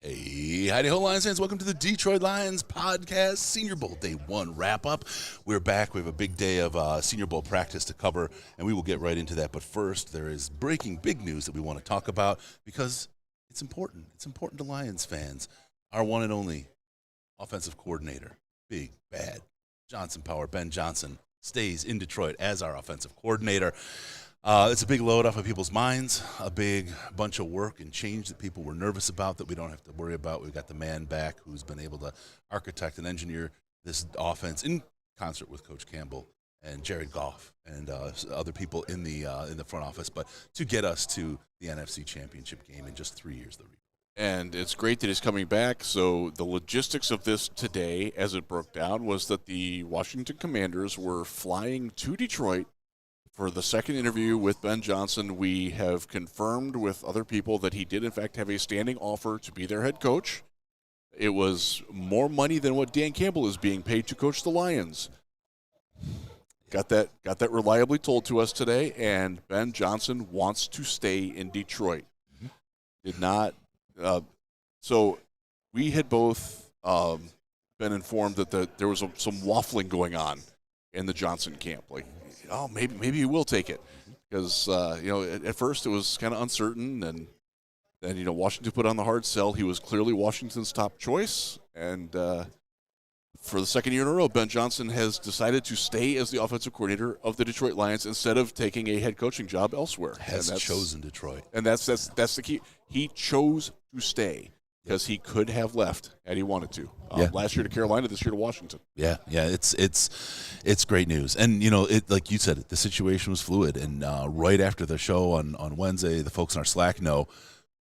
Hey, howdy ho, Lions fans. Welcome to the Detroit Lions podcast, Senior Bowl Day 1 wrap-up. We're back. We have a big day of Senior Bowl practice to cover, and we will get right into that. But first, there is breaking big news that we want to talk about because it's important. It's important to Lions fans. Our one and only offensive coordinator, big, bad, Johnson Power, Ben Johnson, stays in Detroit as our offensive coordinator. It's a big load off of people's minds, a big bunch of work and change that people were nervous about that we don't have to worry about. We've got the man back who's been able to architect and engineer this offense in concert with Coach Campbell and Jared Goff and other people in the front office, but to get us to the NFC Championship game in just 3 years. And it's great that he's coming back. So the logistics of this today, as it broke down, was that the Washington Commanders were flying to Detroit for the second interview with Ben Johnson. We have confirmed with other people that he did, in fact, have a standing offer to be their head coach. It was more money than what Dan Campbell is being paid to coach the Lions. Got that reliably told to us today, and Ben Johnson wants to stay in Detroit. Did not. So we had both been informed that there was some waffling going on in the Johnson camp. Like, oh, maybe he will take it, because at first it was kind of uncertain, and then Washington put on the hard sell. He was clearly Washington's top choice, and for the second year in a row, Ben Johnson has decided to stay as the offensive coordinator of the Detroit Lions instead of taking a head coaching job elsewhere. Has chosen Detroit, and that's the key. He chose to stay because he could have left had he wanted to. Last year to Carolina, this year to Washington. Yeah, it's great news. And like you said, the situation was fluid. And right after the show on Wednesday, the folks in our Slack know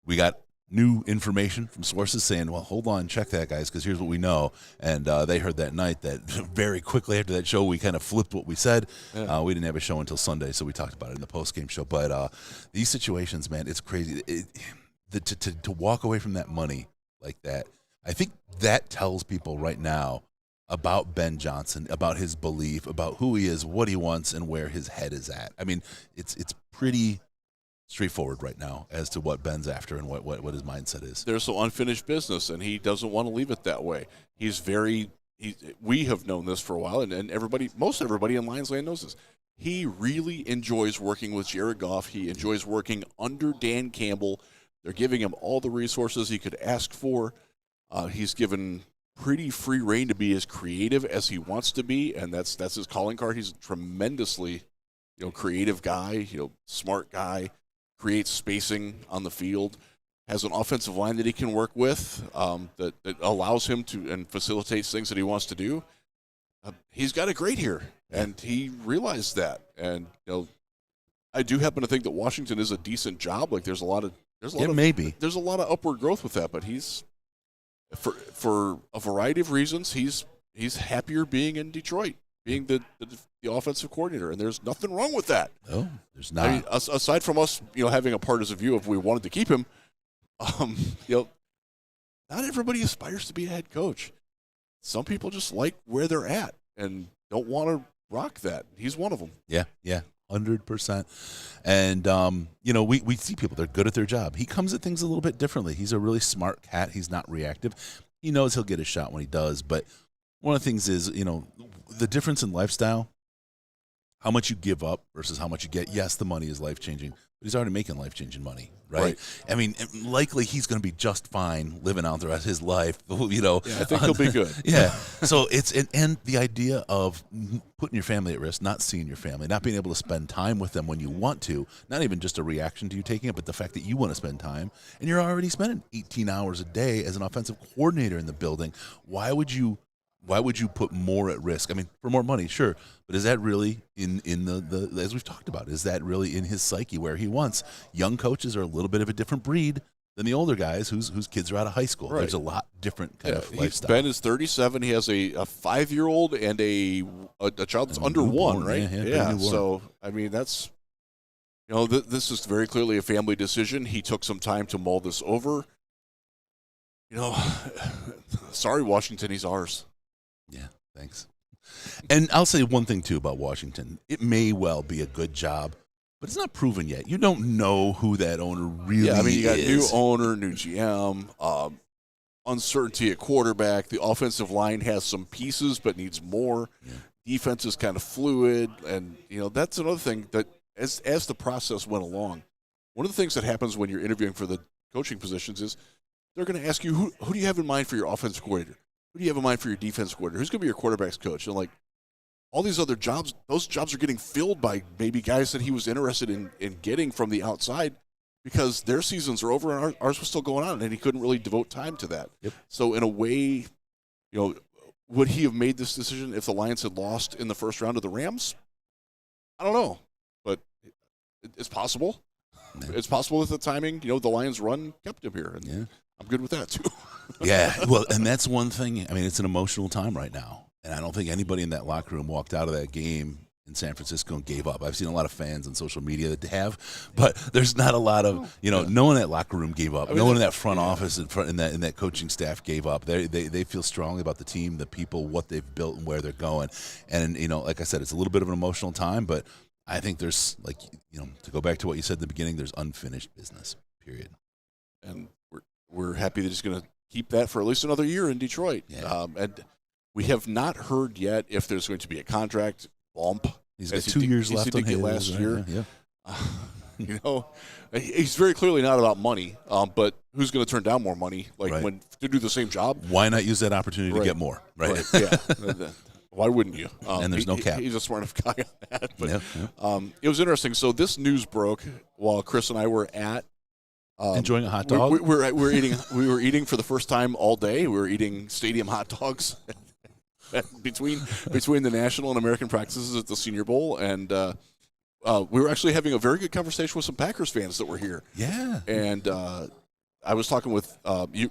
we got new information from sources saying, well, hold on, check that, guys, because here's what we know. And they heard that night that very quickly after that show, we kind of flipped what we said. Yeah. We didn't have a show until Sunday, so we talked about it in the post-game show. But these situations, man, it's crazy. To walk away from that money like that, I think that tells people right now about Ben Johnson, about his belief, about who he is, what he wants, and where his head is at. I mean, it's pretty straightforward right now as to what Ben's after and what his mindset is. There's some unfinished business, and he doesn't want to leave it that way. We have known this for a while, and most everybody in Lions Land knows this. He really enjoys working with Jared Goff. He enjoys working under Dan Campbell. They're giving him all the resources he could ask for. He's given pretty free rein to be as creative as he wants to be, and that's his calling card. He's a tremendously, creative guy, smart guy, creates spacing on the field, has an offensive line that he can work with that allows him to and facilitates things that he wants to do. He's got it great here, and he realized that. And I do happen to think that Washington is a decent job. Like there's a lot of upward growth with that, but he's for a variety of reasons he's happier being in Detroit, being the offensive coordinator, and there's nothing wrong with that. No, there's not. I mean, aside from us, having a partisan view if we wanted to keep him, not everybody aspires to be a head coach. Some people just like where they're at and don't want to rock that. He's one of them. Yeah. 100%. And, we see people, they're good at their job. He comes at things a little bit differently. He's a really smart cat. He's not reactive. He knows he'll get a shot when he does. But one of the things is, the difference in lifestyle, how much you give up versus how much you get. Yes, the money is life-changing, but he's already making life-changing money, right? I mean, likely he's going to be just fine living out the rest of his life, Yeah, I think he'll be good. Yeah. So and the idea of putting your family at risk, not seeing your family, not being able to spend time with them when you want to, not even just a reaction to you taking it, but the fact that you want to spend time, and you're already spending 18 hours a day as an offensive coordinator in the building. Why would you put more at risk? I mean, for more money, sure, but is that really in the as we've talked about, is that really in his psyche where he wants? Young coaches are a little bit of a different breed than the older guys whose kids are out of high school. Right. There's a lot different kind of lifestyle. Ben is 37. He has a 5-year-old and a child that's under one, right? Yeah. So, I mean, that's, this is very clearly a family decision. He took some time to mull this over. Sorry, Washington, he's ours. Yeah, thanks. And I'll say one thing, too, about Washington. It may well be a good job, but it's not proven yet. You don't know who that owner really is. Yeah, I mean, you got new owner, new GM. uncertainty at quarterback. The offensive line has some pieces but needs more. Yeah. Defense is kind of fluid, and that's another thing that as the process went along, one of the things that happens when you're interviewing for the coaching positions is they're going to ask you who do you have in mind for your offensive coordinator? Who do you have in mind for your defensive coordinator? Who's going to be your quarterback's coach? And like all these other jobs, those jobs are getting filled by maybe guys that he was interested in getting from the outside because their seasons are over and ours was still going on, and he couldn't really devote time to that. Yep. So in a way, would he have made this decision if the Lions had lost in the first round of the Rams? I don't know, but it's possible. Yeah. It's possible that the timing, the Lions' run kept him here, and yeah. I'm good with that too. Yeah, well, and that's one thing. I mean, it's an emotional time right now, and I don't think anybody in that locker room walked out of that game in San Francisco and gave up. I've seen a lot of fans on social media that have, but there's not a lot of no one in that locker room gave up. No one in that front office in that coaching staff gave up. They feel strongly about the team, the people, what they've built, and where they're going. And like I said, it's a little bit of an emotional time, but I think there's to go back to what you said in the beginning, there's unfinished business. Period. And we're happy that he's going to keep that for at least another year in Detroit. Yeah. And we have not heard yet if there's going to be a contract bump. He's got 2 years left on his last year. Yeah. He's very clearly not about money. But who's going to turn down more money? When to do the same job? Why not use that opportunity to get more? Right. Yeah. Why wouldn't you? And there's no cap. He's a smart enough guy on that. But it was interesting. So this news broke while Chris and I were at enjoying a hot dog. We were eating. We were eating for the first time all day. We were eating stadium hot dogs between the national and American practices at the Senior Bowl, and we were actually having a very good conversation with some Packers fans that were here. Yeah, and I was talking with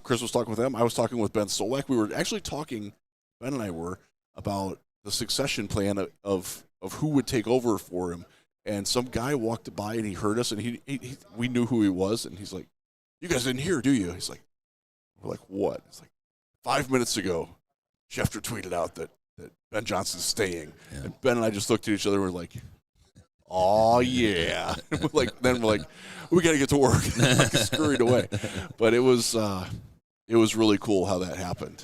Chris was talking with them. I was talking with Ben Solak. We were actually talking. Ben and I were about the succession plan of who would take over for him. And some guy walked by and he heard us, and we knew who he was, and he's like, "You guys didn't hear, do you?" He's like, "We're like, what?" It's like 5 minutes ago, Schefter tweeted out that Ben Johnson's staying, and Ben and I just looked at each other and we're like, "Oh yeah!" we're like, "We got to get to work." Scurried away, but it was really cool how that happened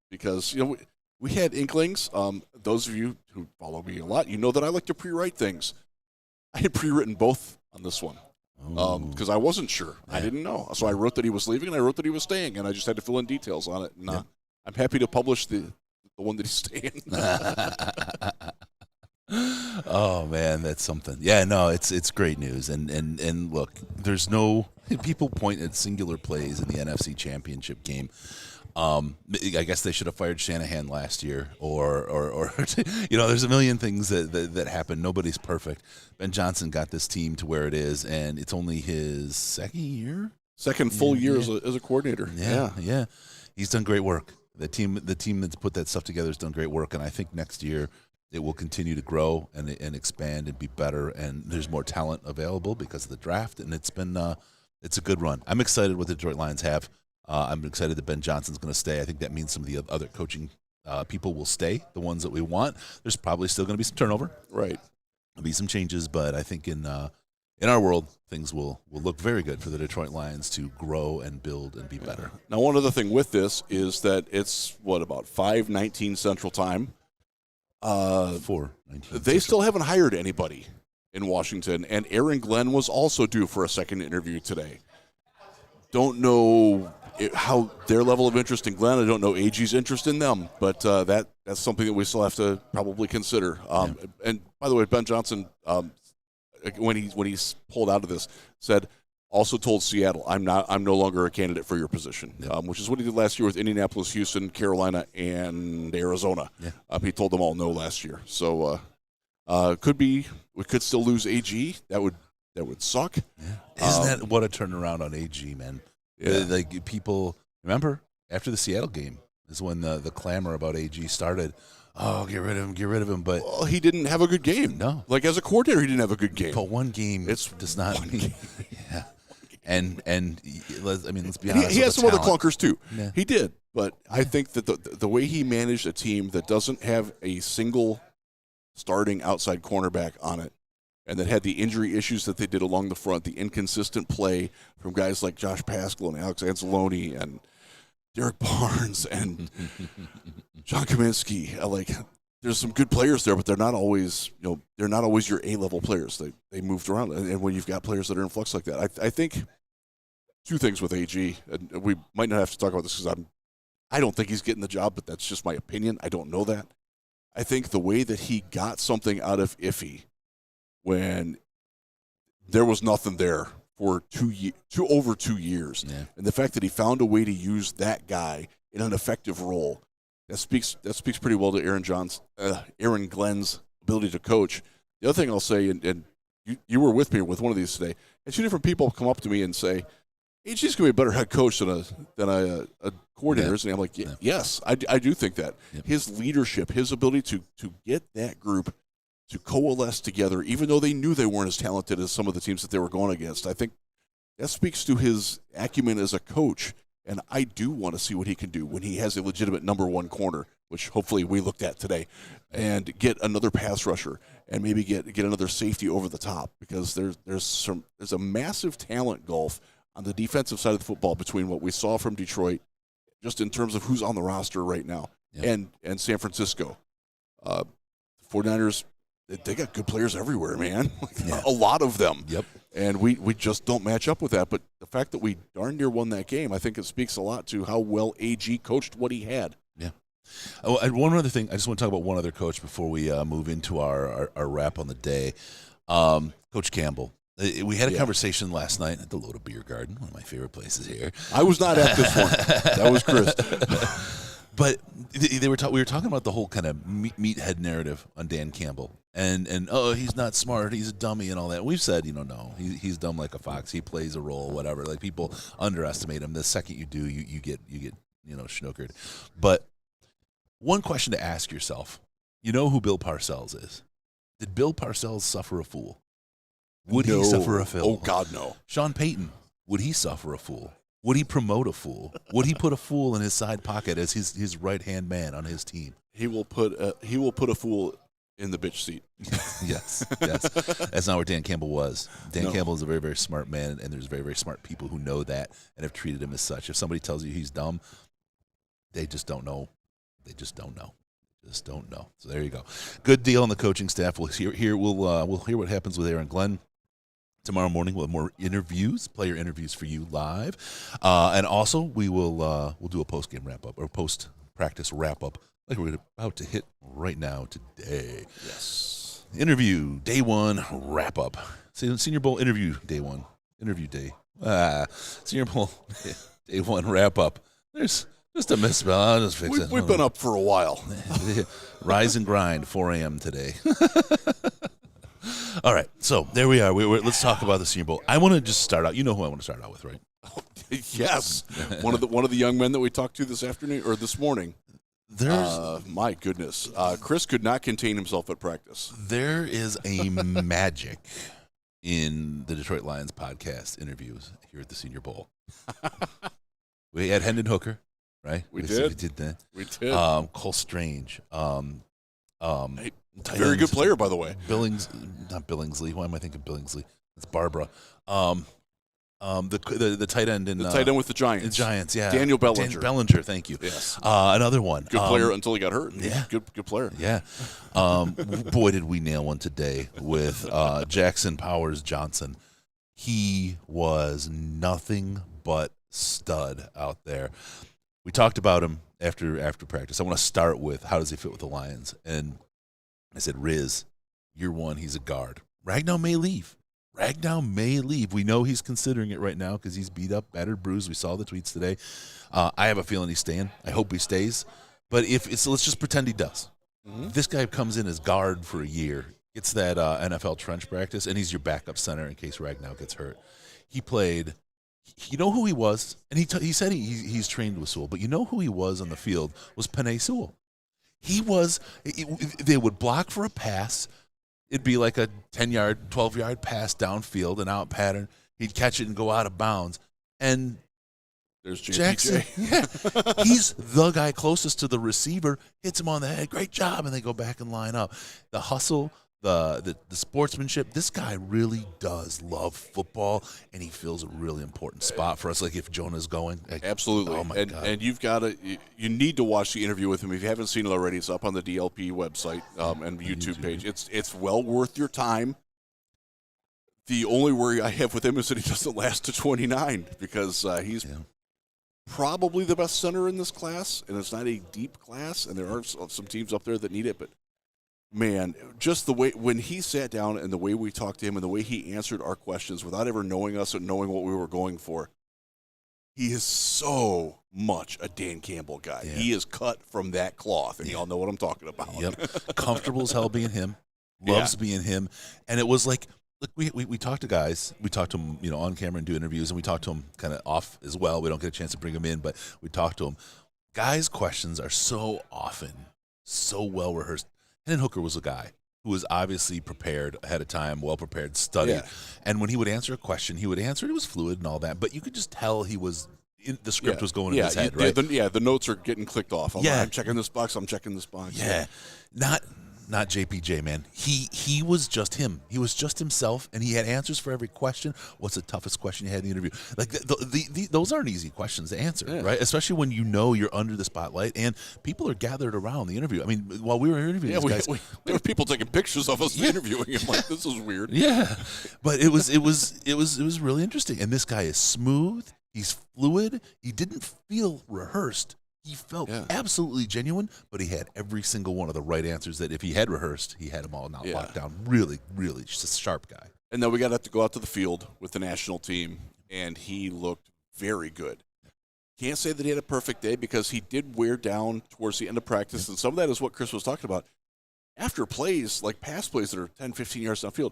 because we had inklings. Those of you who follow me a lot, you know that I like to pre-write things. I had pre-written both on this one because I wasn't sure. Yeah. I didn't know. So I wrote that he was leaving and I wrote that he was staying, and I just had to fill in details on it. And I'm happy to publish the one that he's staying. Oh, man, that's something. Yeah, no, it's great news. And look, there's no – people point at singular plays in the NFC Championship game. I guess they should have fired Shanahan last year, or there's a million things that happen. Nobody's perfect. Ben Johnson got this team to where it is, and it's only his second full year as a coordinator. Yeah. He's done great work. The team that's put that stuff together has done great work, and I think next year it will continue to grow and expand and be better. And there's more talent available because of the draft, and it's been it's a good run. I'm excited what the Detroit Lions have. I'm excited that Ben Johnson's going to stay. I think that means some of the other coaching people will stay, the ones that we want. There's probably still going to be some turnover. Right. There'll be some changes, but I think in our world, things will look very good for the Detroit Lions to grow and build and be better. Now, one other thing with this is that it's, about 5:19 Central Time? 4:19. They still haven't hired anybody in Washington, and Aaron Glenn was also due for a second interview today. Don't know how their level of interest in Glenn. I don't know AG's interest in them, but that's something that we still have to probably consider. And by the way, Ben Johnson, when he's pulled out of this, said also told Seattle, "I'm no longer a candidate for your position," which is what he did last year with Indianapolis, Houston, Carolina, and Arizona. Yeah. He told them all no last year. So we could still lose AG. That would suck. Yeah. Isn't that what a turnaround on AG, man? Yeah. Like people remember after the Seattle game is when the clamor about AG started. Oh, get rid of him. But he didn't have a good game. No, like as a coordinator, he didn't have a good game. But one game does not mean. Yeah, and let's be honest. He has some other clunkers too. Yeah. He did, but I think that the way he managed a team that doesn't have a single starting outside cornerback on it, and that had the injury issues that they did along the front, the inconsistent play from guys like Josh Paschal and Alex Anzalone, and Derek Barnes and John Kaminsky. There's some good players there, but they're not always your A-level players. They moved around, and when you've got players that are in flux like that, I think two things with AG. And we might not have to talk about this because I don't think he's getting the job, but that's just my opinion. I don't know that. I think the way that he got something out of Iffy when there was nothing there for over 2 years, and the fact that he found a way to use that guy in an effective role, that speaks pretty well to Aaron Glenn's ability to coach. The other thing I'll say, and you were with me with one of these today, and two different people come up to me and say, AG's going to be a better head coach than a coordinator. And I'm like, yes, I do think that. Yep. His leadership, his ability to get that group to coalesce together, even though they knew they weren't as talented as some of the teams that they were going against, I think that speaks to his acumen as a coach. And I do want to see what he can do when he has a legitimate number one corner, which hopefully we looked at today, and get another pass rusher and maybe get another safety over the top, because there's a massive talent gulf on the defensive side of the football between what we saw from Detroit, just in terms of who's on the roster right now, and San Francisco. 49ers, they got good players everywhere, man. A lot of them. Yep. And we just don't match up with that. But the fact that we darn near won that game, I think it speaks a lot to how well AG coached what he had. Yeah. Oh, and one other thing, I just want to talk about one other coach before we move into our wrap on the day. Coach Campbell. We had a conversation last night at the Loda Beer Garden, one of my favorite places here. I was not at this one. That was Chris. But we were talking about the whole kind of meathead narrative on Dan Campbell, and he's not smart, he's a dummy, and all that. We've said, no, he's dumb like a fox. He plays a role, whatever. Like, people underestimate him. The second you do, you get schnookered. But one question to ask yourself: you know who Bill Parcells is? Did Bill Parcells suffer a fool? Would he suffer a fool? Oh, God, no. Sean Payton, would he suffer a fool? Would he promote a fool? Would he put a fool in his side pocket as his right-hand man on his team? He will put a fool in the bitch seat. Yes. That's not where Dan Campbell was. Dan Campbell is a very, very smart man, and there's very, very smart people who know that and have treated him as such. If somebody tells you he's dumb, they just don't know. They just don't know. So there you go. Good deal on the coaching staff. We'll hear what happens with Aaron Glenn. Tomorrow morning we'll have more player interviews for you live, and also we'll do a post-game wrap-up or post-practice wrap-up like we're about to hit right now today. Yes. Interview day one wrap-up. Senior Bowl interview day one. Interview day. Senior Bowl day one wrap-up. There's just a misspell. I'll just fix it. We've been up for a while. Rise and grind. 4 a.m. today. All right, so there we are. Let's talk about the Senior Bowl. I want to just start out. You know who I want to start out with, right? Yes, one of the young men that we talked to this afternoon or this morning. My goodness, Chris could not contain himself at practice. There is a magic in the Detroit Lions podcast interviews here at the Senior Bowl. We had Hendon Hooker, right? We did that. We did. Cole Strange. Very good player, by the way. Not Billingsley. Why am I thinking Billingsley? It's Barbara. The tight end in the tight end with the Giants. The Giants, yeah. Daniel Bellinger. Bellinger, thank you. Yes. Another one. Good player until he got hurt. Yeah. Good player. Yeah. Boy, did we nail one today with Jackson Powers Johnson. He was nothing but stud out there. We talked about him after practice. I want to start with how does he fit with the Lions, and I said, Riz, year one, he's a guard. Ragnow may leave. We know he's considering it right now because he's beat up, battered, bruised. We saw the tweets today. I have a feeling he's staying. I hope he stays. But let's just pretend he does. Mm-hmm. This guy comes in as guard for a year, gets that NFL trench practice, and he's your backup center in case Ragnow gets hurt. He played. You know who he was? And he said he's trained with Sewell, but you know who he was on the field was Penei Sewell. They would block for a pass. It'd be like a 10-yard, 12-yard pass downfield, an out pattern. He'd catch it and go out of bounds. And there's Jackson, he's the guy closest to the receiver, hits him on the head. Great job. And they go back and line up. The hustle, the sportsmanship. This guy really does love football, and he fills a really important spot for us. Like if Jonah's going, like, Absolutely. Oh my God. And you've got to you need to watch the interview with him if you haven't seen it already. It's up on the DLP website and YouTube page. It's well worth your time. The only worry I have with him is that he doesn't last to 29 because he's probably the best center in this class, and it's not a deep class, and there are some teams up there that need it, but man, just the way when he sat down and the way we talked to him and the way he answered our questions without ever knowing us and knowing what we were going for, he is so much a Dan Campbell guy. Yeah. He is cut from that cloth, and y'all know what I'm talking about. Yep. Comfortable as hell being him. Loves being him. And it was like, look, we talk to guys. We talk to them, on camera and do interviews, and we talk to them kind of off as well. We don't get a chance to bring them in, but we talk to them. Guys' questions are so often so well rehearsed. Hendon Hooker was a guy who was obviously prepared ahead of time, well prepared, studied. Yeah. And when he would answer a question, he would answer it. It was fluid and all that, but you could just tell he was the script was going in his head, right? The notes are getting clicked off. I'm checking this box. I'm checking this box. Yeah, not JPJ, man. He was just him. He was just himself, and he had answers for every question. What's the toughest question you had in the interview? Like those aren't easy questions to answer, right? Especially when you're under the spotlight and people are gathered around the interview. I mean, while we were interviewing these guys, there were people taking pictures of us interviewing him. Like, this is weird. Yeah, but it was really interesting. And this guy is smooth. He's fluid. He didn't feel rehearsed. He felt absolutely genuine, but he had every single one of the right answers that if he had rehearsed, he had them all locked down. Really, really just a sharp guy. And then we got to go out to the field with the national team, and he looked very good. Can't say that he had a perfect day because he did wear down towards the end of practice, and some of that is what Chris was talking about. After plays, like pass plays that are 10, 15 yards downfield,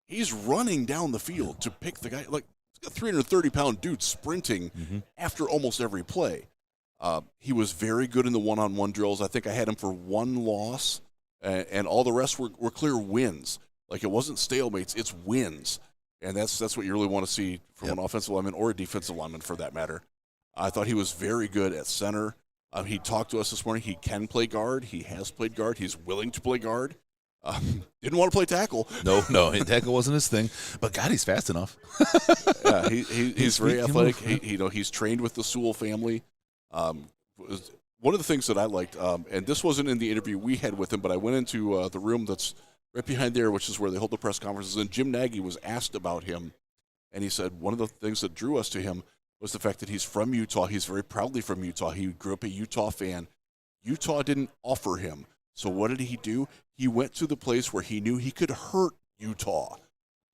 he's running down the field to pick the guy. Like, he's got a 330-pound dude sprinting after almost every play. He was very good in the one-on-one drills. I think I had him for one loss, and all the rest were clear wins. Like, it wasn't stalemates, it's wins. And that's what you really want to see from an offensive lineman or a defensive lineman for that matter. I thought he was very good at center. He talked to us this morning. He can play guard. He has played guard. He's willing to play guard. Didn't want to play tackle. No, tackle wasn't his thing. But God, he's fast enough. Yeah, he's very athletic. He's trained with the Sewell family. One of the things that I liked, and this wasn't in the interview we had with him, but I went into the room that's right behind there, which is where they hold the press conferences, and Jim Nagy was asked about him, and he said one of the things that drew us to him was the fact that he's from Utah. He's very proudly from Utah. He grew up a Utah fan. Utah didn't offer him. So what did he do? He went to the place where he knew he could hurt Utah.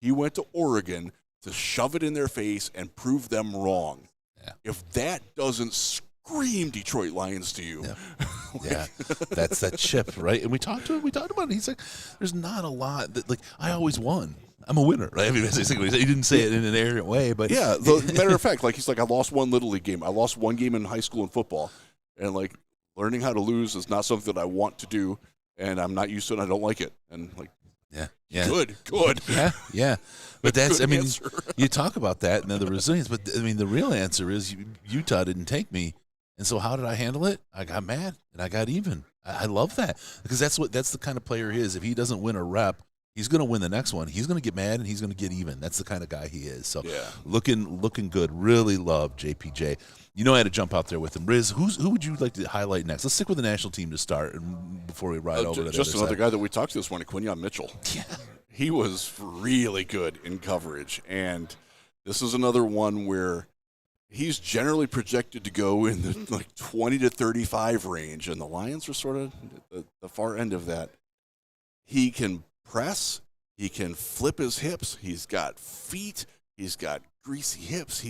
He went to Oregon to shove it in their face and prove them wrong. Yeah. If that doesn't scream Detroit Lions to you. Yeah, that's that chip, right? And we talked about it. He's like, there's not a lot that, like, I always won. I'm a winner, right? I mean, he didn't say it in an arrogant way, but yeah. Matter of fact, like, he's like, I lost one Little League game. I lost one game in high school in football, and like, learning how to lose is not something that I want to do, and I'm not used to it. And I don't like it, and like, good, yeah. But that's, I mean, you talk about that and then the resilience, but I mean, the real answer is Utah didn't take me. And so how did I handle it? I got mad and I got even. I love that because that's the kind of player he is. If he doesn't win a rep, he's going to win the next one. He's going to get mad and he's going to get even. That's the kind of guy he is. So looking good. Really love JPJ. I had to jump out there with him. Riz, who would you like to highlight next? Let's stick with the national team to start and before we ride over to the just other another side. guy that we talked to this morning, Quinyon Mitchell. Yeah. He was really good in coverage, and this is another one where he's generally projected to go in the 20 to 35 range, and the Lions are sort of the far end of that. He can press. He can flip his hips. He's got feet. He's got greasy hips.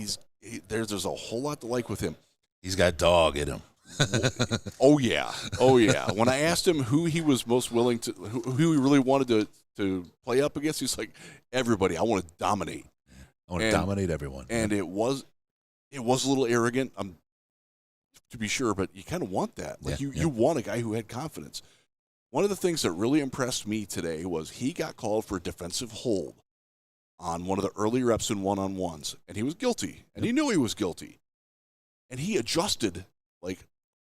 There's a whole lot to like with him. He's got dog in him. Oh yeah. When I asked him who he was most willing to, who he really wanted to play up against, he's like, everybody. I want to dominate. I want to dominate everyone. And it was a little arrogant, to be sure, but you kind of want that. Like you want a guy who had confidence. One of the things that really impressed me today was he got called for a defensive hold on one of the early reps in one-on-ones, and he was guilty, and he knew he was guilty. And he adjusted, like,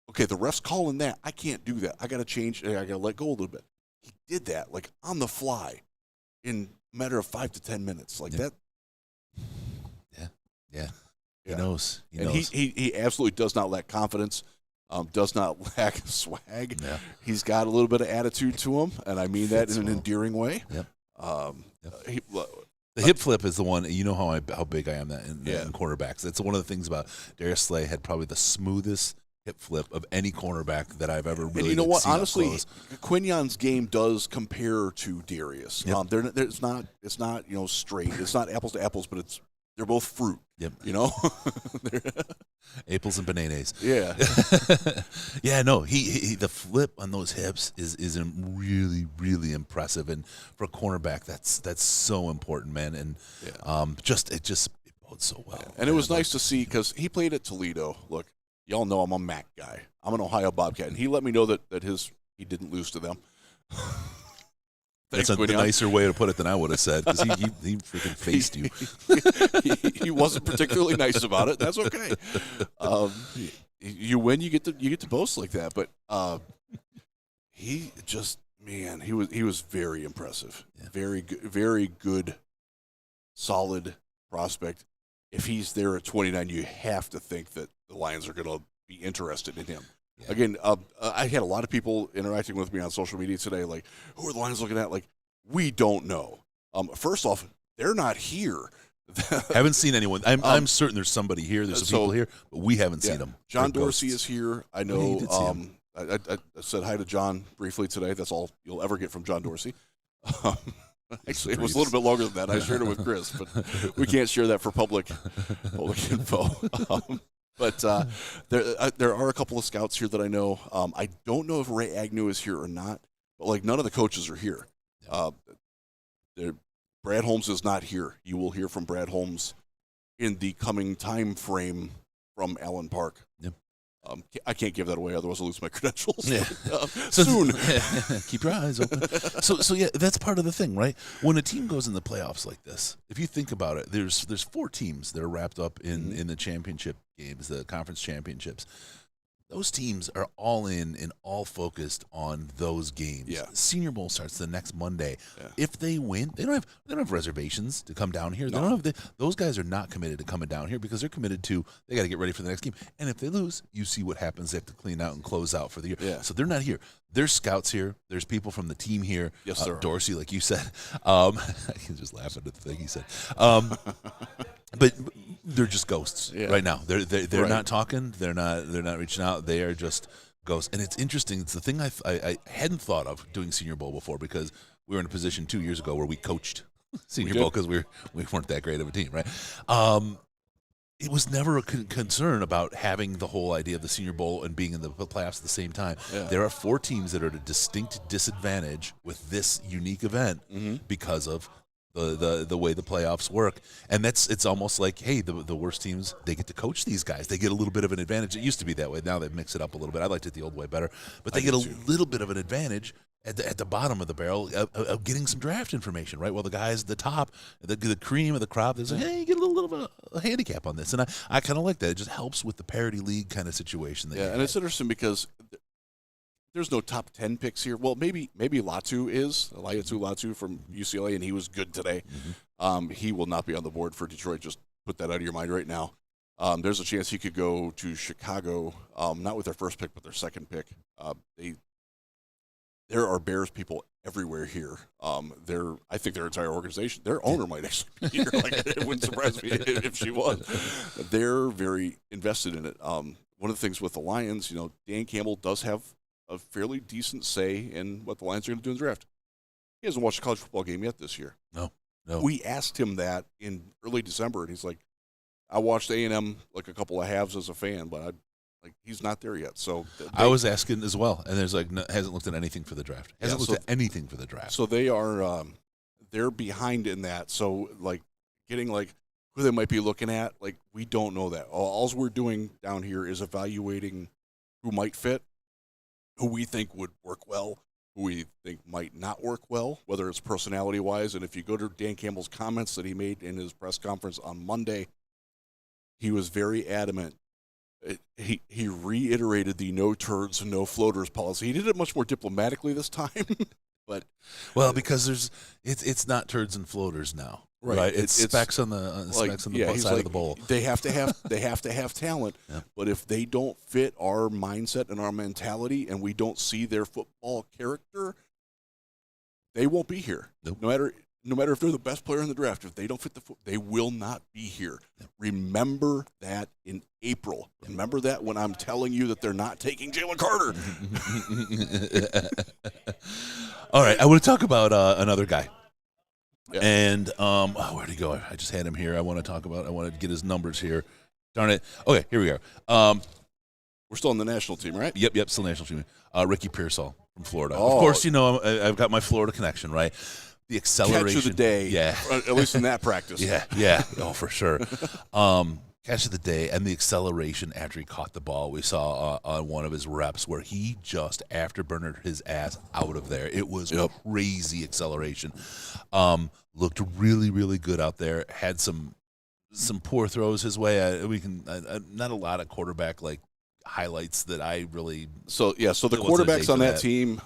okay, the ref's calling that. I can't do that. I got to change. I got to let go a little bit. He did that, like, on the fly. in a matter of 5 to 10 minutes. Like that. Yeah. He knows. He and knows. he absolutely does not lack confidence, does not lack swag. Yeah. He's got a little bit of attitude to him, and I mean that in an well. endearing way. Yep. The hip flip is the one. You know how big I am in Yeah. cornerbacks. That's one of the things about Darius Slay had probably the smoothest hip flip of any cornerback that I've ever really. And you know what? seen up Honestly, close. Quinion's game does compare to Darius. Yep. It's not straight. It's not apples to apples, but they're both fruit. Yep. You know, Apples and bananas. yeah. Yeah, no, he the flip on those hips is really, really impressive, and for a cornerback, that's so important, man. And it bodes so well. And it was nice to see because he played at Toledo. Look, y'all know I'm a MAC guy. I'm an Ohio Bobcat, and he let me know that he didn't lose to them. That's a nicer way to put it than I would have said, because he freaking faced you. He wasn't particularly nice about it. That's okay. You win, you get to boast like that. But he was very impressive. Yeah. Very good, solid prospect. If he's there at 29, you have to think that the Lions are going to be interested in him. Yeah. Again, I had a lot of people interacting with me on social media today, like, who are the Lions looking at? Like, we don't know. First off, they're not here. Haven't seen anyone. I'm certain there's somebody here. There's some people here, but we haven't seen them. John Dorsey is here. I know. Yeah, I said hi to John briefly today. That's all you'll ever get from John Dorsey. Actually, it was a little bit longer than that. I shared it with Chris, but we can't share that for public info. But there are a couple of scouts here that I know. I don't know if Ray Agnew is here or not, but like none of the coaches are here. Brad Holmes is not here. You will hear from Brad Holmes in the coming time frame from Allen Park. Yep. I can't give that away, otherwise I'll lose my credentials. Yeah. Soon. Keep your eyes open. So yeah, that's part of the thing, right? When a team goes in the playoffs like this, if you think about it, there's 4 teams that are wrapped up in the championship games, the conference championships. Those teams are all in and all focused on those games. Yeah. Senior Bowl starts the next Monday. Yeah. If they win, they don't have reservations to come down here. No. They don't have those guys are not committed to coming down here because they're committed to they got to get ready for the next game. And if they lose, you see what happens. They have to clean out and close out for the year. Yeah. So they're not here. There's scouts here. There's people from the team here. Yes, there are. Dorsey, like you said. I can just laugh at the thing he said. But they're just ghosts right now. They're Right. not talking. They're not reaching out. They are just ghosts. And it's interesting. It's the thing I hadn't thought of doing Senior Bowl before because we were in a position 2 years ago where we coached Senior Bowl because we weren't that great of a team, right? It was never a concern about having the whole idea of the Senior Bowl and being in the playoffs at the same time. Yeah. There are 4 teams that are at a distinct disadvantage with this unique event because of the way the playoffs work. And it's almost like, hey, the worst teams, they get to coach these guys. They get a little bit of an advantage. It used to be that way. Now they've mixed it up a little bit. I liked it the old way better. But they get a little bit of an advantage at the bottom of the barrel of getting some draft information, right? Well, the guys at the top, the cream of the crop, they're like, hey, you get a little bit of a handicap on this. And I kind of like that. It just helps with the parity league kind of situation. And it's interesting because there's no top 10 picks here. Well, maybe Latu is. Latu from UCLA, and he was good today. He will not be on the board for Detroit. Just put that out of your mind right now. There's a chance he could go to Chicago, not with their first pick, but their second pick. There are Bears people everywhere here. I think their entire organization, their owner might actually be here. Like, it wouldn't surprise me if she was. They're very invested in it. One of the things with the Lions, Dan Campbell does have a fairly decent say in what the Lions are going to do in the draft. He hasn't watched a college football game yet this year. No. We asked him that in early December, and he's like, I watched A&M like a couple of halves as a fan, but he's not there yet. So I was asking as well, and there's hasn't looked at anything for the draft. Hasn't looked at anything for the draft. So they are they're behind in that. So getting who they might be looking at, we don't know that. All we're doing down here is evaluating who might fit, who we think would work well, who we think might not work well, whether it's personality-wise. And if you go to Dan Campbell's comments that he made in his press conference on Monday, he was very adamant. He reiterated the no turds, no floaters policy. He did it much more diplomatically this time, But because it's not turds and floaters now, right? It's specs on the side of the bowl. They have to have talent. Yeah. But if they don't fit our mindset and our mentality, and we don't see their football character, they won't be here. Nope. No matter if they're the best player in the draft, if they don't fit they will not be here. Yep. Remember that in April. Yep. Remember that when I'm telling you that they're not taking Jalen Carter. All right, I want to talk about another guy. Yeah. And where'd he go? I just had him here. I want to get his numbers here. Darn it. Okay, here we are. We're still on the national team, right? Yep, still national team. Ricky Pearsall from Florida. Oh. Of course, I've got my Florida connection, right? The acceleration. Catch of the day. Yeah. At least in that practice. Yeah. Oh, for sure. Catch of the day and the acceleration after he caught the ball. We saw on one of his reps where he just afterburnered his ass out of there. It was crazy acceleration. Looked really, really good out there. Had some poor throws his way. Not a lot of quarterback highlights that I really. So the quarterbacks on that team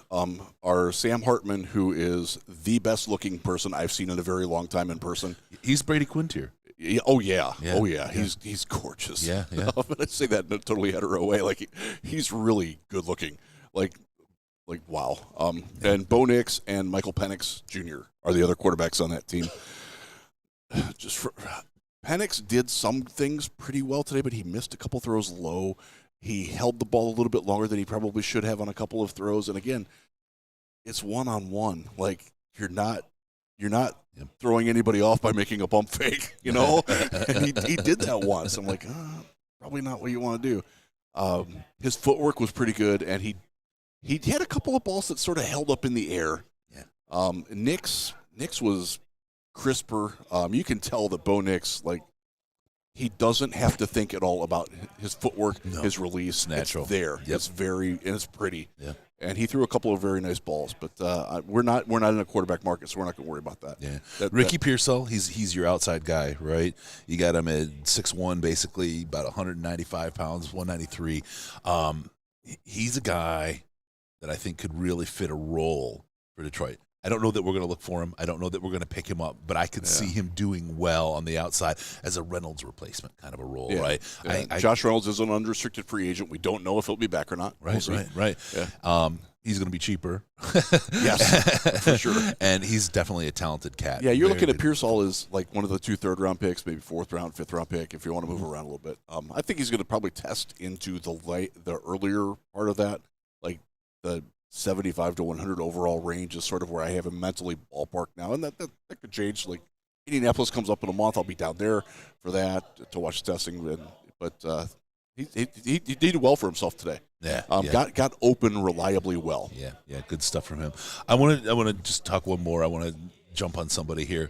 are Sam Hartman, who is the best looking person I've seen in a very long time in person. He's Brady Quinn tier. Oh yeah. He's gorgeous. Yeah. But I say that in a totally hetero way. He's really good looking. Like wow. And Bo Nix and Michael Penix Jr. are the other quarterbacks on that team. Penix did some things pretty well today, but he missed a couple throws low. He held the ball a little bit longer than he probably should have on a couple of throws. And again, it's one-on-one. You're not throwing anybody off by making a bump fake, And he did that once. I'm like, probably not what you want to do. His footwork was pretty good, and he had a couple of balls that sort of held up in the air. Yeah. Nix was crisper. You can tell that Bo Nix, he doesn't have to think at all about his footwork, his release. It's natural. It's there. Yep. It's pretty. Yeah. And he threw a couple of very nice balls, but we're not in a quarterback market, so we're not going to worry about that. Yeah. Ricky Pearsall, he's your outside guy, right? You got him at 6'1", basically about 195 pounds, 193. He's a guy that I think could really fit a role for Detroit. I don't know that we're going to look for him. I don't know that we're going to pick him up, but I could see him doing well on the outside as a Reynolds replacement kind of a role, right? Yeah. Josh Reynolds is an unrestricted free agent. We don't know if he'll be back or not. Right. Yeah. He's going to be cheaper. Yes, for sure. And he's definitely a talented cat. Yeah, you're looking at Pearsall as one of the 2 third-round picks, maybe 4th round, 5th round pick if you want to move around a little bit. I think he's going to probably test into the earlier part of that, the 75 to 100 overall range is sort of where I have him mentally ballpark now, and that could change. Indianapolis comes up in a month, I'll be down there for that to watch testing. But he did well for himself today. Yeah, got open reliably well. Yeah, good stuff from him. I want to just talk one more. I want to jump on somebody here.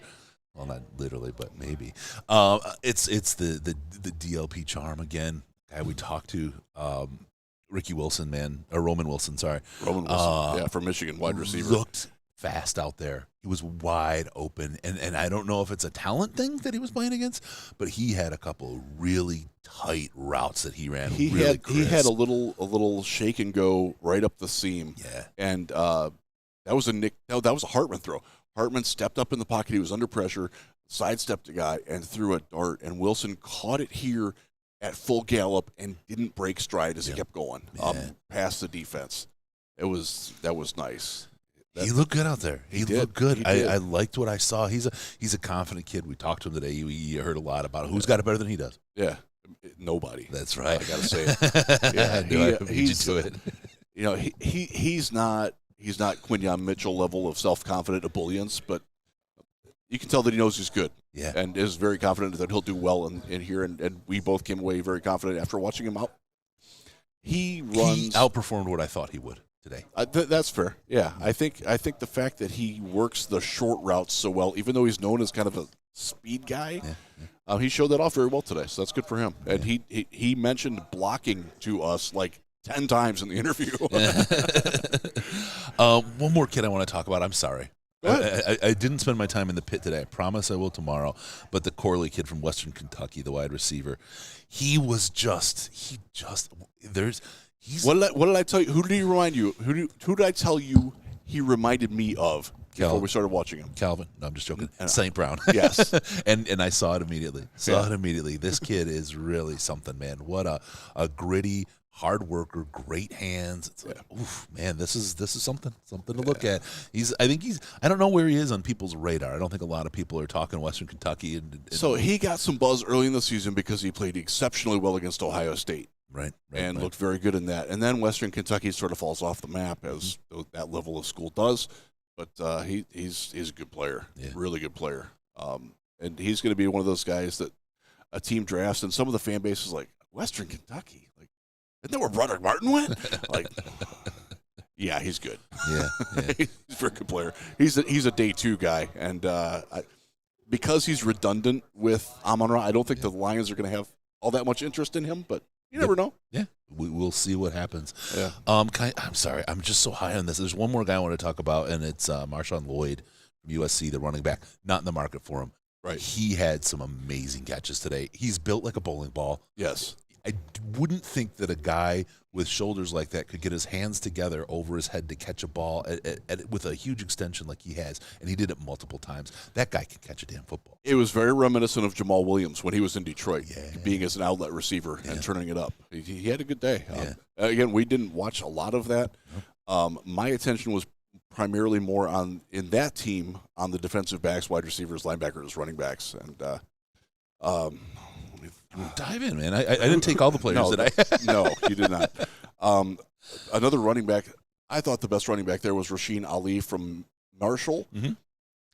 Well, not literally, but maybe. It's the DLP charm again. Guy we talked to. Ricky Wilson, Roman Wilson, sorry. Roman Wilson, from Michigan, wide receiver. Looked fast out there. He was wide open, and I don't know if it's a talent thing that he was playing against, but he had a couple of really tight routes that he ran. He had a little shake and go right up the seam. Yeah, and that was a Hartman throw. Hartman stepped up in the pocket. He was under pressure, sidestepped the guy, and threw a dart. And Wilson caught it here at full gallop and didn't break stride as he kept going past the defense. That was nice. He looked good out there. He looked good. I liked what I saw. He's a confident kid. We talked to him today. We heard a lot about who's got it better than he does. Yeah, nobody. That's right. I gotta say it. Yeah, he's to it. He's not Quinyon Mitchell level of self-confident ebullience, but you can tell that he knows he's good. Yeah. And is very confident that he'll do well in here. And we both came away very confident after watching him out. He outperformed what I thought he would today. That's fair. Yeah. I think the fact that he works the short routes so well, even though he's known as kind of a speed guy, he showed that off very well today. So that's good for him. And he mentioned blocking to us 10 times in the interview. One more kid I want to talk about. I'm sorry. I didn't spend my time in the pit today. I promise I will tomorrow. But the Corley kid from Western Kentucky, the wide receiver, what did I tell you? Who did I tell you he reminded me of before we started watching him. Calvin. No, I'm just joking. St. Brown. Yes. and I saw it immediately. This kid is really something, man. What a gritty, hard worker, great hands. It's like, oof, man, this is something to look at. I don't know where he is on people's radar. I don't think a lot of people are talking Western Kentucky. So he got some buzz early in the season because he played exceptionally well against Ohio State. Right. Looked very good in that. And then Western Kentucky sort of falls off the map as that level of school does. But he's a good player, really good player. And he's going to be one of those guys that a team drafts, and some of the fan base is like, Western Kentucky? Like, isn't that where Broderick Martin went? Like, yeah, he's good. Yeah. He's a very good player. He's a day two guy. And because he's redundant with Amon-Ra, I don't think the Lions are going to have all that much interest in him, but you never know. Yeah, we'll see what happens. Yeah. I'm sorry, I'm just so high on this. There's one more guy I want to talk about, and it's Marshawn Lloyd from USC, the running back. Not in the market for him. Right. He had some amazing catches today. He's built like a bowling ball. Yes. I wouldn't think that a guy with shoulders like that could get his hands together over his head to catch a ball with a huge extension like he has, and he did it multiple times. That guy can catch a damn football. It was very reminiscent of Jamal Williams when he was in Detroit, being as an outlet receiver and turning it up. He had a good day. Again, we didn't watch a lot of that. My attention was primarily more in that team on the defensive backs, wide receivers, linebackers, running backs, and dive in, man. I didn't take all the players, did I? No, you did not. Another running back, I thought the best running back there was Rasheen Ali from Marshall. Mm-hmm.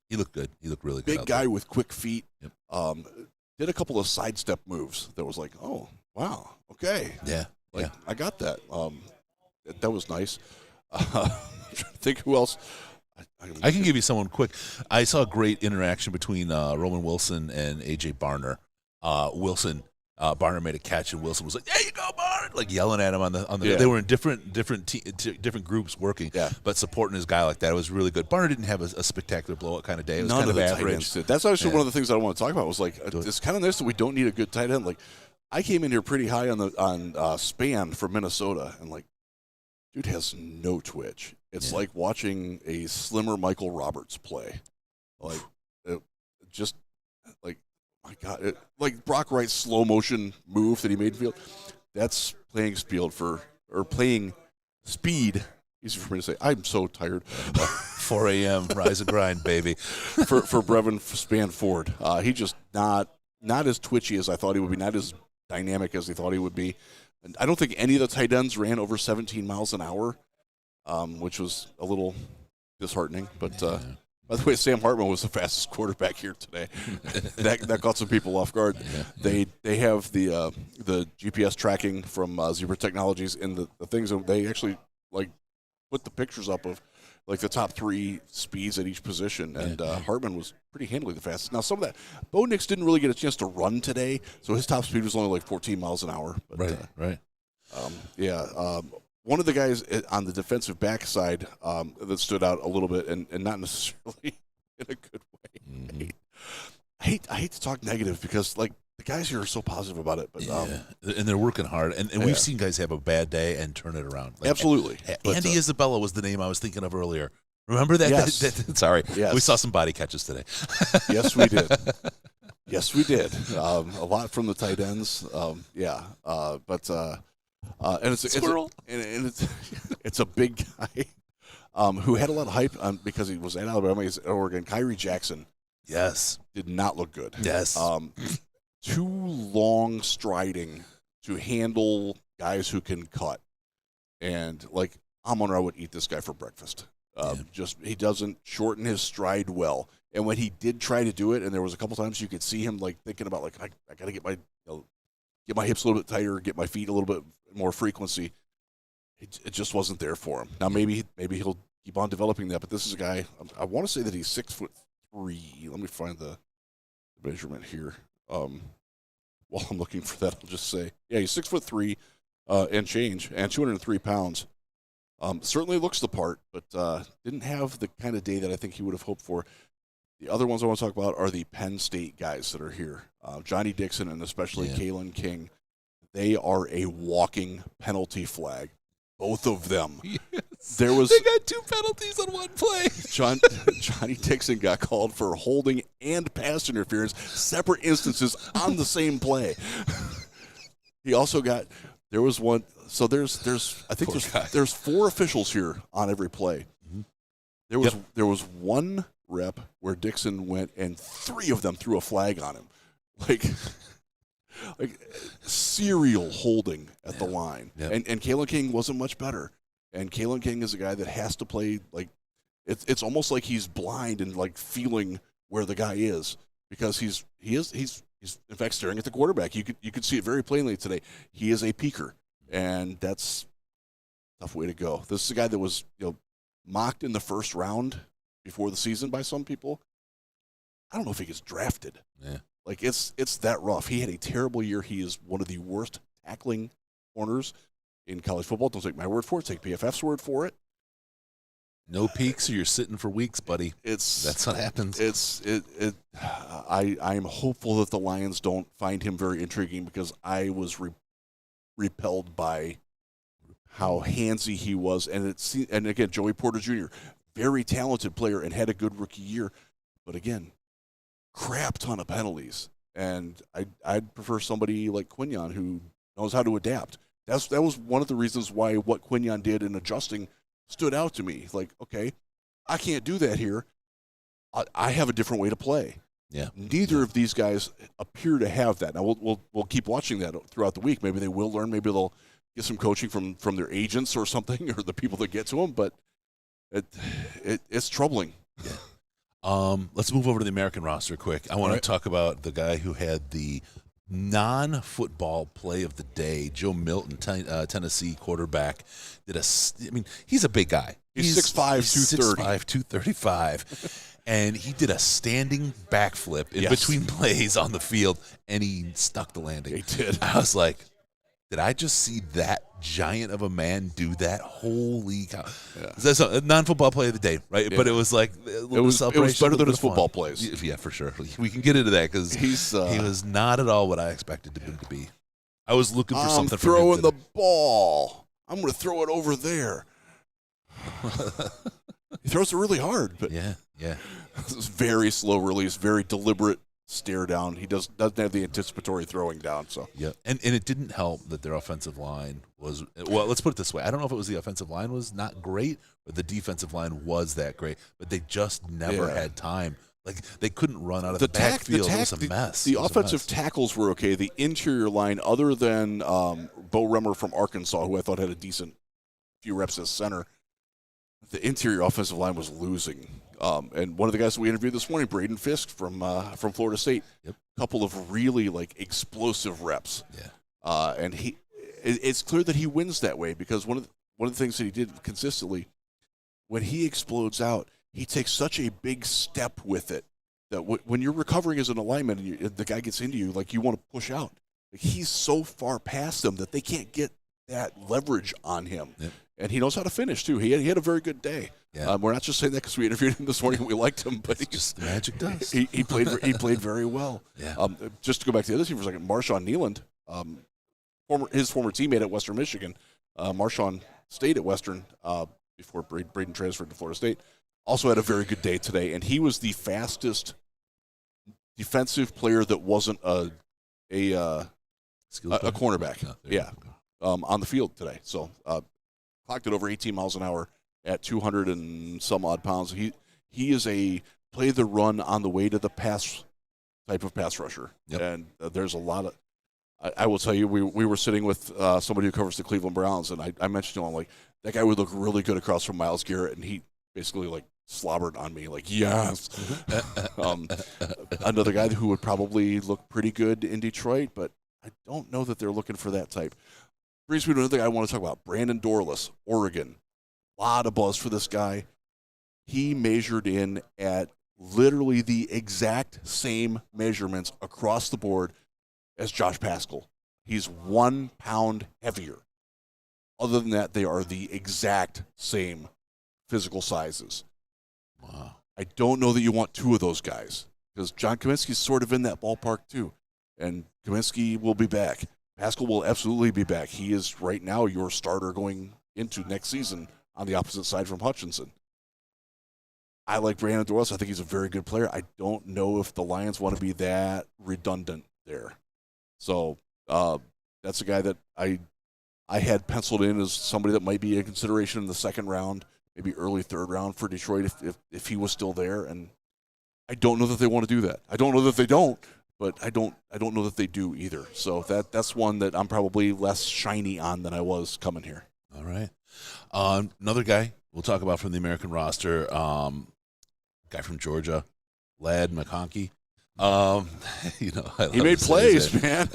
He looked good. He looked really good. Big guy with quick feet. Yep. Did a couple of sidestep moves that was like, oh, wow, okay. Yeah. I got that. That was nice. I'm trying to think who else. I can give you someone quick. I saw a great interaction between Roman Wilson and A.J. Barner. Barner made a catch, and Wilson was like, "There you go, Barner!" Like yelling at him on the. Yeah. They were in different groups working, but supporting his guy like that. It was really good. Barner didn't have a spectacular blowout kind of day. It was None kind of of the average. tight ends did. That's actually one of the things that I want to talk about. Was like it's kind of nice that we don't need a good tight end. Like I came in here pretty high on Span from Minnesota, and like dude has no twitch. It's like watching a slimmer Michael Roberts play. Like just like. My God, like Brock Wright's slow motion move that he made in field, that's playing speed. Easy for me to say. I'm so tired. 4 a.m. rise and grind, baby. for Brevin Spanford, he just not as twitchy as I thought he would be, not as dynamic as he thought he would be. And I don't think any of the tight ends ran over 17 miles an hour, which was a little disheartening. But by the way, Sam Hartman was the fastest quarterback here today. that caught some people off guard. Yeah. They have the GPS tracking from Zebra Technologies in the things. They actually like put the pictures up of like the top 3 speeds at each position, and Hartman was pretty handily the fastest. Now some of that, Bo Nix didn't really get a chance to run today, so his top speed was only like 14 miles an hour. But, right. One of the guys on the defensive back side that stood out a little bit, and not necessarily in a good way. Mm-hmm. I hate to talk negative because like the guys here are so positive about it, but and they're working hard, and we've seen guys have a bad day and turn it around. Like, absolutely. Andy Isabella was the name I was thinking of earlier. Remember that? Yes. Sorry. Yes. We saw some body catches today. Yes, we did. Yes, we did. A lot from the tight ends. And it's a big guy who had a lot of hype because he was at Alabama. He's at Oregon. Kyrie Jackson, did not look good. Too long striding to handle guys who can cut, and like Amon-Ra would eat this guy for breakfast. Just he doesn't shorten his stride well, and when he did try to do it, and there was a couple times you could see him like thinking about like I got to get my hips a little bit tighter, get my feet a little bit more frequency. It just wasn't there for him. Now maybe he'll keep on developing that, but this is a guy. I want to say that he's 6'3". Let me find the measurement here. While I'm looking for that, I'll just say, he's 6'3" and change, and 203 pounds. Certainly looks the part, but didn't have the kind of day that I think he would have hoped for. The other ones I want to talk about are the Penn State guys that are here. Johnny Dixon and especially Kalen King. They are a walking penalty flag. both of them. Yes. There was They got 2 penalties on one play. Johnny Dixon got called for holding and pass interference, separate instances on the same play. He also got there was one. So there's I think there's 4 officials here on every play. Mm-hmm. There was one rep where Dixon went and 3 of them threw a flag on him, like serial holding at the line. Yep. And Kalen King wasn't much better. And Kalen King is a guy that has to play like it's almost like he's blind and like feeling where the guy is because he's in fact staring at the quarterback. You could see it very plainly today. He is a peeker, and that's a tough way to go. This is a guy that was mocked in the first round before the season by some people. I don't know if he gets drafted. Yeah. Like it's that rough. He had a terrible year. He is one of the worst tackling corners in college football. Don't take my word for it. Take PFF's word for it. No peaks or you're sitting for weeks, buddy. That's what happens. I'm hopeful that the Lions don't find him very intriguing because I was repelled by how handsy he was, and again, Joey Porter Jr., very talented player and had a good rookie year, but again, crap ton of penalties. And I'd prefer somebody like Quinyon who knows how to adapt. That was one of the reasons why what Quinyon did in adjusting stood out to me. Like, okay, I can't do that here. I have a different way to play. Yeah. Neither of these guys appear to have that. Now we'll keep watching that throughout the week. Maybe they will learn. Maybe they'll get some coaching from their agents or something, or the people that get to them. But it's troubling. Yeah. Let's move over to the American roster quick. I want to talk about the guy who had the non-football play of the day. Joe Milton, Tennessee quarterback, he's a big guy. He's 6'5", 230. 6'5", 235. And he did a standing backflip in between plays on the field, and he stuck the landing. He did. I was like, did I just see that giant of a man do that? Holy cow. Yeah. That's a non-football play of the day, right? Yeah. But it was like it was better than his football plays. Yeah, for sure. We can get into that because he was not at all what I expected him to be. I was looking for something from him. Throwing the ball. I'm going to throw it over there. He throws it really hard, but yeah. It's very slow release, very deliberate stare down. He doesn't have the anticipatory throwing down. So yeah, and it didn't help that their offensive line was let's put it this way. I don't know if it was the offensive line was not great, but the defensive line was that great. But they just never had time. Like they couldn't run out of the backfield. It was a mess. The offensive tackles were okay. The interior line, other than Bo Remmer from Arkansas, who I thought had a decent few reps as center, the interior offensive line was losing. And one of the guys that we interviewed this morning, Braden Fisk from Florida State, a couple of really explosive reps. Yeah. And it's clear that he wins that way because one of the things that he did consistently, when he explodes out, he takes such a big step with it that when you're recovering as an alignment and the guy gets into you, you want to push out. He's so far past them that they can't get that leverage on him. Yep. And he knows how to finish, too. He had a very good day. Yeah. We're not just saying that because we interviewed him this morning and we liked him, but just the magic does. He played very well. Yeah. Just to go back to the other team for a second, Marshawn Nealand, his former teammate at Western Michigan, Marshawn stayed at Western before Braden transferred to Florida State, also had a very good day today, and he was the fastest defensive player that wasn't a cornerback. On the field today. So clocked it over 18 miles an hour at 200 and some odd pounds. He is a play the run on the way to the pass type of pass rusher. Yep. And there's a lot of I will tell you, we were sitting with somebody who covers the Cleveland Browns, and I mentioned to him, that guy would look really good across from Myles Garrett, and he basically slobbered on me yes. Another guy who would probably look pretty good in Detroit, but I don't know that they're looking for that type. Brings me to another guy I want to talk about, Brandon Dorless, Oregon. A lot of buzz for this guy. He measured in at literally the exact same measurements across the board as Josh Paschal. He's 1 pound heavier. Other than that, they are the exact same physical sizes. Wow. I don't know that you want 2 of those guys because John Kaminsky's sort of in that ballpark too. And Kaminsky will be back. Paschal will absolutely be back. He is right now your starter going into next season on the opposite side from Hutchinson. I like Brandon Doris. I think he's a very good player. I don't know if the Lions want to be that redundant there. So that's a guy that I had penciled in as somebody that might be a consideration in the second round, maybe early third round for Detroit if he was still there. And I don't know that they want to do that. I don't know that they don't, but I don't know that they do either. So that's one that I'm probably less shiny on than I was coming here. All right. Another guy we'll talk about from the American roster, guy from Georgia, Ladd McConkey. He made plays, man.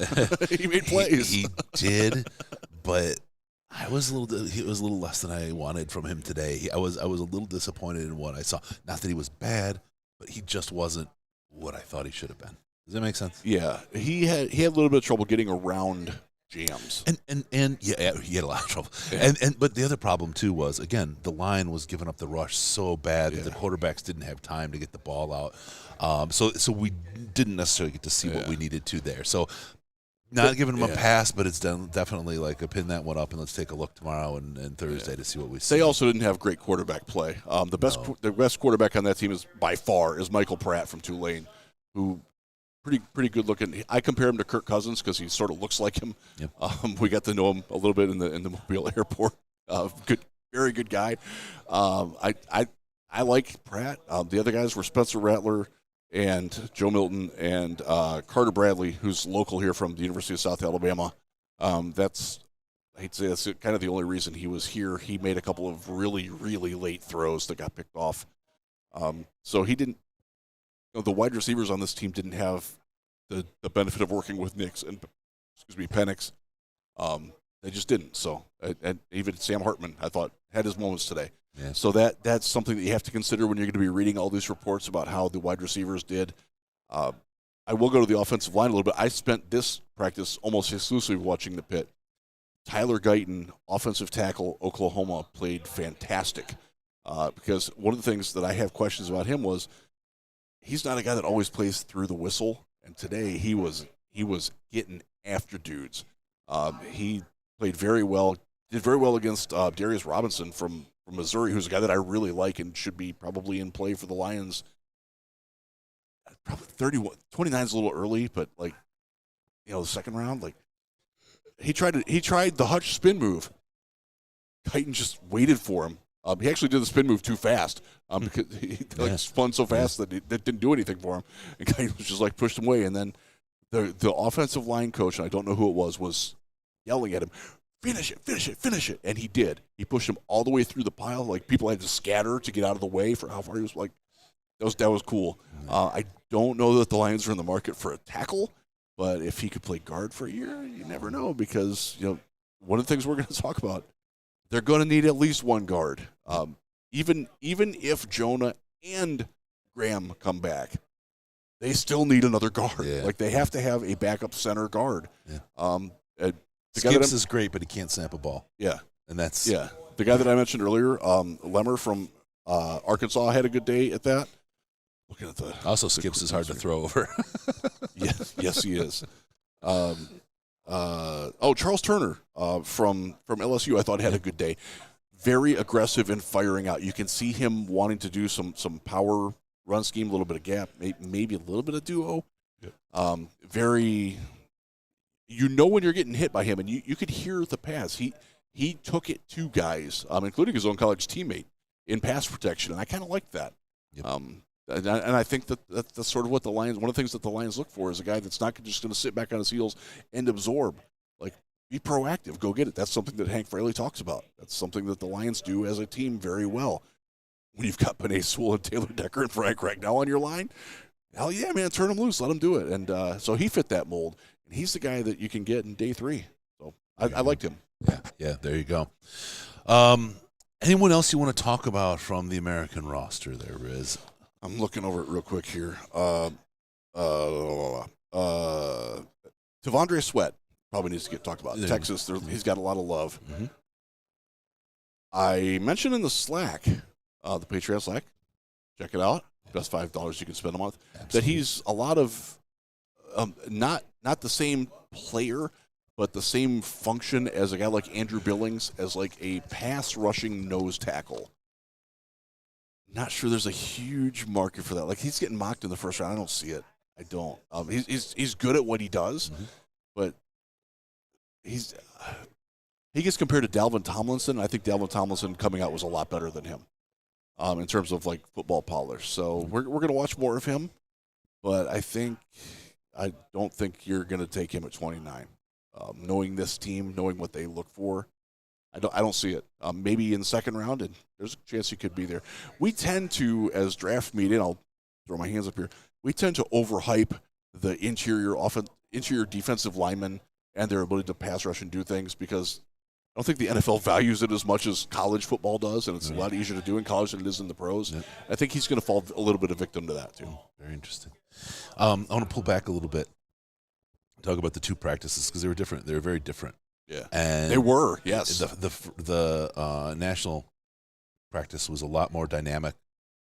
He made plays. He did, but it was a little less than I wanted from him today. I was a little disappointed in what I saw. Not that he was bad, but he just wasn't what I thought he should have been. Does that make sense? Yeah, he had a little bit of trouble getting around jams. And yeah, he had a lot of trouble. Yeah. But the other problem too was, again, the line was giving up the rush so bad that the quarterbacks didn't have time to get the ball out. So we didn't necessarily get to see what we needed to there. So not giving him a pass, but it's definitely like a pin that one up and let's take a look tomorrow and Thursday to see what we see. They also didn't have great quarterback play. The best quarterback on that team is by far Michael Pratt from Tulane, who pretty good looking. I compare him to Kirk Cousins because he sort of looks like him. Yep. We got to know him a little bit in the Mobile airport. Very good guy. I like Pratt. The other guys were Spencer Rattler and Joe Milton and Carter Bradley, who's local here from the University of South Alabama. I hate to say that's kind of the only reason he was here. He made a couple of really, really late throws that got picked off. So he didn't. The wide receivers on this team didn't have the benefit of working with Penix. They just didn't. So, and even Sam Hartman, I thought, had his moments today. Yeah. So that's something that you have to consider when you're going to be reading all these reports about how the wide receivers did. I will go to the offensive line a little bit. I spent this practice almost exclusively watching the pit. Tyler Guyton, offensive tackle, Oklahoma, played fantastic. Because one of the things that I have questions about him was he's not a guy that always plays through the whistle. And today he was getting after dudes. He played very well, did very well against Darius Robinson from Missouri, who's a guy that I really like and should be probably in play for the Lions. Probably 29 is a little early, but the second round, he tried the Hutch spin move. Guyton just waited for him. He actually did the spin move too fast because he spun so fast that didn't do anything for him. And Guyton was just pushed him away. And then the offensive line coach, and I don't know who it was yelling at him, finish it. And he did. He pushed him all the way through the pile. People had to scatter to get out of the way for how far he was. That was cool. I don't know that the Lions are in the market for a tackle, but if he could play guard for a year, you never know because, one of the things we're going to talk about, they're going to need at least one guard. Even if Jonah and Graham come back, they still need another guard. Yeah. They have to have a backup center guard. Yeah. Skips is great, but he can't snap a ball. Yeah. And that's the guy that I mentioned earlier, Lemmer from Arkansas, had a good day at that. Looking at the also Skips is hard to throw over. yes, he is. Charles Turner from LSU, I thought had a good day. Very aggressive in firing out. You can see him wanting to do some power run scheme, a little bit of gap, maybe a little bit of duo. Yep. Very, when you're getting hit by him, and you could hear the pass. He took it to guys, including his own college teammate, in pass protection, and I kind of liked that. Yep. And I think that's sort of what the Lions. One of the things that the Lions look for is a guy that's not just going to sit back on his heels and absorb. Be proactive, go get it. That's something that Hank Fraley talks about. That's something that the Lions do as a team very well. When you've got Penei Sewell and Taylor Decker and Frank Ragnow on your line, hell yeah, man, turn them loose, let them do it. And so he fit that mold, and he's the guy that you can get in day 3. So I liked him. Yeah. There you go. Anyone else you want to talk about from the American roster? There, Riz. I'm looking over it real quick here. Tavondre Sweat probably needs to get talked about. Texas, he's got a lot of love. Mm-hmm. I mentioned in the Slack, the Patreon Slack, check it out. Best $5 you can spend a month. Absolutely. That he's a lot of not the same player, but the same function as a guy like Andrew Billings as like a pass rushing nose tackle. Not sure there's a huge market for that. Like he's getting mocked in the first round. I don't see it. I don't. He's good at what he does, but he gets compared to Dalvin Tomlinson. I think Dalvin Tomlinson coming out was a lot better than him in terms of like football polish. So we're going to watch more of him, but I don't think you're going to take him at 29. Knowing this team, knowing what they look for, I don't see it. Maybe in the second round, and there's a chance he could be there. We tend to, as draft media, and I'll throw my hands up here, we tend to overhype the interior defensive linemen and their ability to pass rush and do things because I don't think the NFL values it as much as college football does, and it's a lot easier to do in college than it is in the pros. Yep. I think he's going to fall a little bit a victim to that, too. Very interesting. I want to pull back a little bit, talk about the two practices because they were different. They were very different. Yeah, and they were. Yes, the national practice was a lot more dynamic.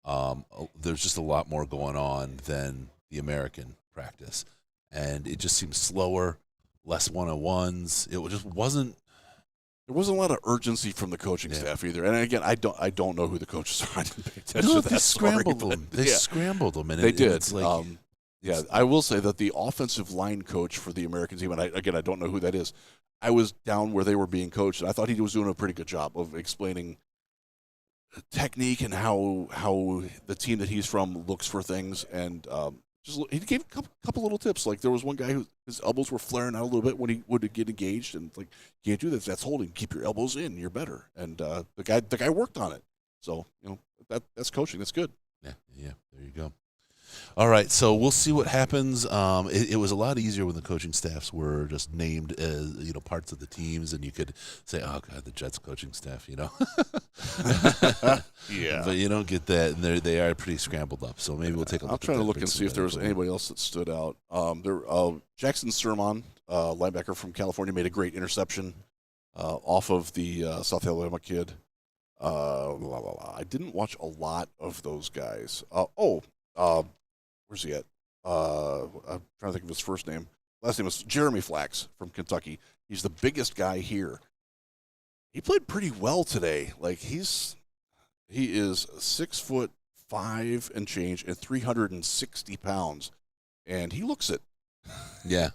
There's just a lot more going on than the American practice, and it just seemed slower, less one-on-ones. It just wasn't. There wasn't a lot of urgency from the coaching staff either. And again, I don't know who the coaches are. I didn't pay attention to that. They scrambled them. They scrambled them, and they did. It's like, yeah, I will say that the offensive line coach for the American team, and I don't know who that is. I was down where they were being coached, and I thought he was doing a pretty good job of explaining technique and how the team that he's from looks for things. And he gave a couple little tips. Like there was one guy who his elbows were flaring out a little bit when he would get engaged, and like you can't do that. That's holding. Keep your elbows in. You're better. And the guy worked on it. So that's coaching. That's good. Yeah. There you go. All right, so we'll see what happens. It was a lot easier when the coaching staffs were just named as parts of the teams, and you could say, "Oh God, the Jets coaching staff," Yeah, but you don't get that, and they are pretty scrambled up. So maybe we'll take a look. I'll try to look and see if there was anybody else that stood out. Jackson Sermon, linebacker from California, made a great interception off of the South Alabama kid. I didn't watch a lot of those guys. Where's he at? I'm trying to think of his first name. Last name was Jeremy Flax from Kentucky. He's the biggest guy here. He played pretty well today. Like he is 6'5" and change and 360 pounds, and he looks it. Yeah.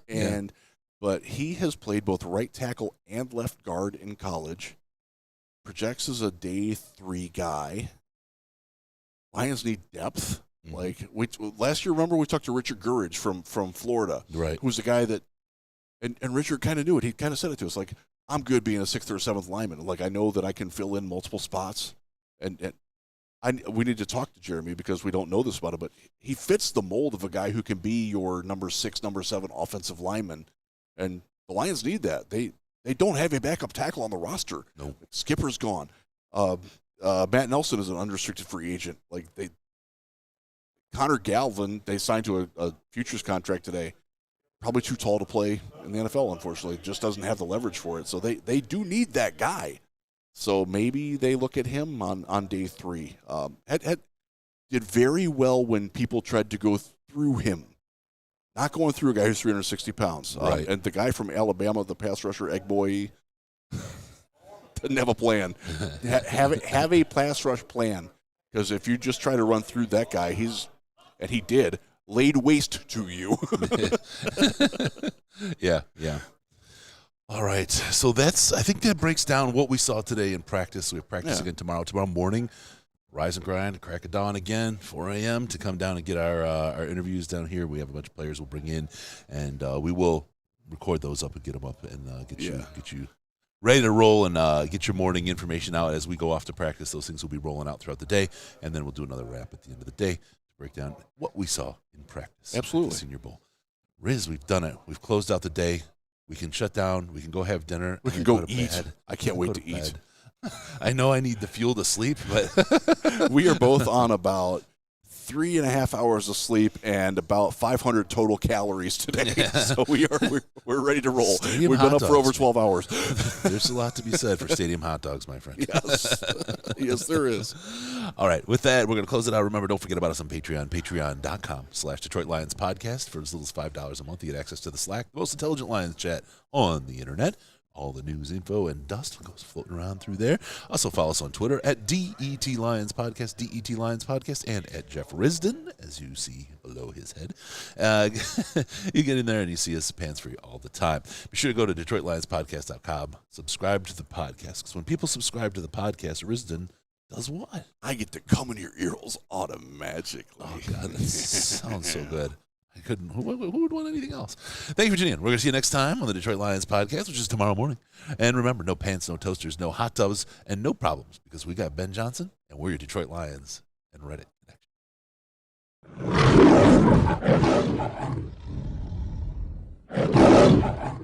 But he has played both right tackle and left guard in college. Projects as a day 3 guy. Lions need depth. Mm-hmm. Like last year, remember we talked to Richard Gurridge from Florida, right? Who's the guy that, and Richard kind of knew it. He kind of said it to us, like, I'm good being a 6th or 7th lineman. Like I know that I can fill in multiple spots, and we need to talk to Jeremy because we don't know this about him, but he fits the mold of a guy who can be your number 6, number 7 offensive lineman, and the Lions need that. They don't have a backup tackle on the roster. No, Skipper's gone. Matt Nelson is an unrestricted free agent. Like Connor Galvin, they signed to a futures contract today. Probably too tall to play in the NFL, unfortunately. Just doesn't have the leverage for it. So they do need that guy. So maybe they look at him on day 3. Did very well when people tried to go through him. Not going through a guy who's 360 pounds. Right. And the guy from Alabama, the pass rusher, Egg Boy, didn't have a plan. Have a pass rush plan. Because if you just try to run through that guy, and he did, laid waste to you. Yeah. All right. So I think that breaks down what we saw today in practice. We have practice again tomorrow. Tomorrow morning, rise and grind, crack of dawn again, 4 a.m. to come down and get our interviews down here. We have a bunch of players we'll bring in, and we will record those up and get them up and get you ready to roll and get your morning information out as we go off to practice. Those things will be rolling out throughout the day, and then we'll do another wrap at the end of the day to break down what we saw in practice. Absolutely. At the Senior Bowl. Riz, we've done it. We've closed out the day. We can shut down. We can go have dinner. We can go eat. Bed. I can't wait to eat. I know I need the fuel to sleep, but we are both on about 3.5 hours of sleep and about 500 total calories today. So we're ready to roll. Stadium We've been hot up for over dogs, 12 hours. There's a lot to be said for stadium hot dogs, my friend. Yes. Yes, there is. All right, with that, we're going to close it out. Remember, don't forget about us on Patreon, patreon.com/Detroit Lions Podcast. For as little as $5 a month, you get access to the Slack, the most intelligent Lions chat on the internet. All the news, info, and dust goes floating around through there. Also, follow us on Twitter at DET Lions Podcast, DET Lions Podcast, and at Jeff Risden, as you see below his head. You get in there and you see us pants free all the time. Be sure to go to DetroitLionsPodcast.com, subscribe to the podcast, because when people subscribe to the podcast, Risden does what? I get to come in your earholes automatically. Oh, God, that sounds so good. I couldn't. Who would want anything else? Thank you for tuning in. We're going to see you next time on the Detroit Lions Podcast, which is tomorrow morning. And remember, no pants, no toasters, no hot tubs, and no problems, because we got Ben Johnson, and we're your Detroit Lions and Reddit Connection.